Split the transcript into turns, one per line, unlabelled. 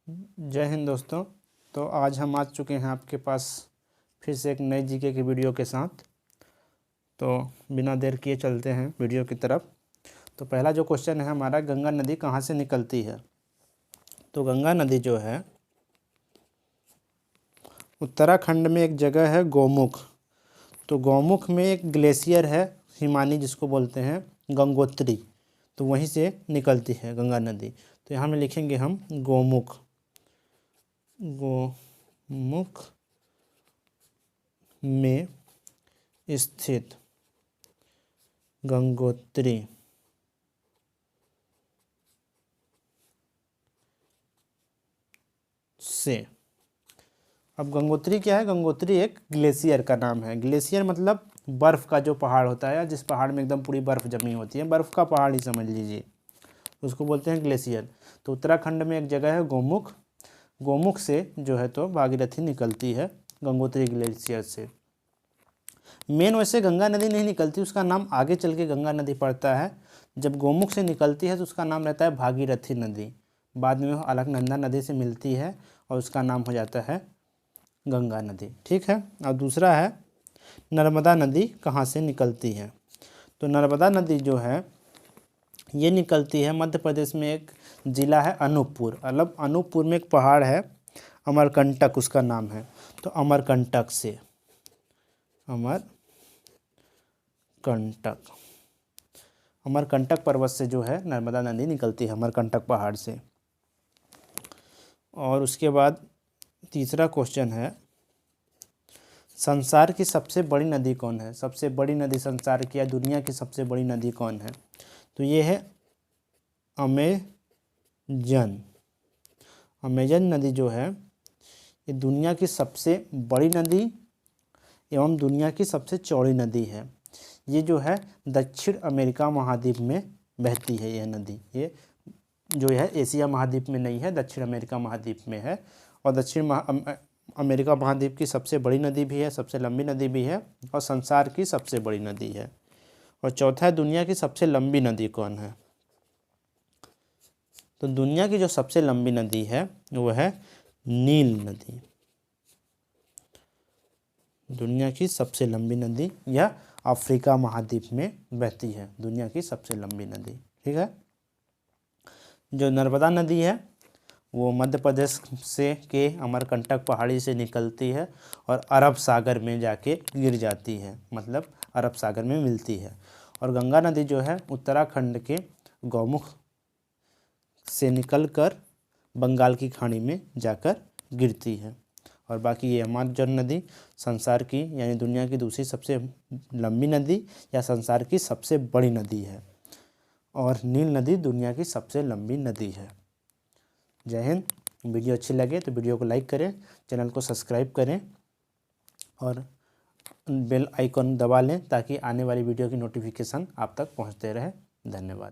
जय हिंद दोस्तों। तो आज हम आ चुके हैं आपके पास फिर से एक नई जीके की वीडियो के साथ। तो बिना देर किए चलते हैं वीडियो की तरफ। तो पहला जो क्वेश्चन है हमारा, गंगा नदी कहाँ से निकलती है। तो गंगा नदी जो है उत्तराखंड में एक जगह है गौमुख। तो गौमुख में एक ग्लेशियर है हिमानी, जिसको बोलते हैं गंगोत्री। तो वहीं से निकलती है गंगा नदी। तो यहाँ में लिखेंगे हम गौमुख। गौमुख में स्थित गंगोत्री से। अब गंगोत्री क्या है? गंगोत्री एक ग्लेशियर का नाम है। ग्लेशियर मतलब बर्फ़ का जो पहाड़ होता है, जिस पहाड़ में एकदम पूरी बर्फ़ जमी होती है, बर्फ़ का पहाड़ ही समझ लीजिए, उसको बोलते हैं ग्लेशियर। तो उत्तराखंड में एक जगह है गौमुख। गौमुख से जो है तो भागीरथी निकलती है गंगोत्री ग्लेशियर से। मेन वैसे गंगा नदी नहीं निकलती, उसका नाम आगे चल के गंगा नदी पड़ता है। जब गौमुख से निकलती है तो उसका नाम रहता है भागीरथी नदी। बाद में वो अलकनंदा नदी से मिलती है और उसका नाम हो जाता है गंगा नदी। ठीक है। और दूसरा है नर्मदा नदी कहाँ से निकलती है। तो नर्मदा नदी जो है ये निकलती है मध्य प्रदेश में, एक ज़िला है अनूपपुर। मतलब अनूपपुर में एक पहाड़ है अमरकंटक, उसका नाम है। तो अमरकंटक से, अमरकंटक पर्वत से जो है नर्मदा नदी निकलती है, अमरकंटक पहाड़ से। और उसके बाद तीसरा क्वेश्चन है, संसार की सबसे बड़ी नदी कौन है। सबसे बड़ी नदी संसार की या दुनिया की सबसे बड़ी नदी कौन है। तो ये है अमेजन। अमेजन नदी जो है ये दुनिया की सबसे बड़ी नदी एवं दुनिया की सबसे चौड़ी नदी है। ये जो है दक्षिण अमेरिका महाद्वीप में बहती है। यह नदी ये जो है एशिया महाद्वीप में नहीं है, दक्षिण अमेरिका महाद्वीप में है। और अमेरिका महाद्वीप की सबसे बड़ी नदी भी है, सबसे लंबी नदी भी है, और संसार की सबसे बड़ी नदी है। और चौथा है दुनिया की सबसे लंबी नदी कौन है। तो दुनिया की जो सबसे लंबी नदी है वो है नील नदी। दुनिया की सबसे लंबी नदी यह अफ्रीका महाद्वीप में बहती है, दुनिया की सबसे लंबी नदी। ठीक है। जो नर्मदा नदी है वो मध्य प्रदेश से के अमरकंटक पहाड़ी से निकलती है और अरब सागर में जाके गिर जाती है, मतलब अरब सागर में मिलती है। और गंगा नदी जो है उत्तराखंड के गौमुख से निकलकर बंगाल की खाड़ी में जाकर गिरती है। और बाकी ये अमेजन नदी संसार की यानी दुनिया की दूसरी सबसे लंबी नदी या संसार की सबसे बड़ी नदी है। और नील नदी दुनिया की सबसे लंबी नदी है। जय हिंद। वीडियो अच्छी लगे तो वीडियो को लाइक करें, चैनल को सब्सक्राइब करें और बेल आइकन दबा लें ताकि आने वाली वीडियो की नोटिफिकेशन आप तक पहुंचते रहे। धन्यवाद।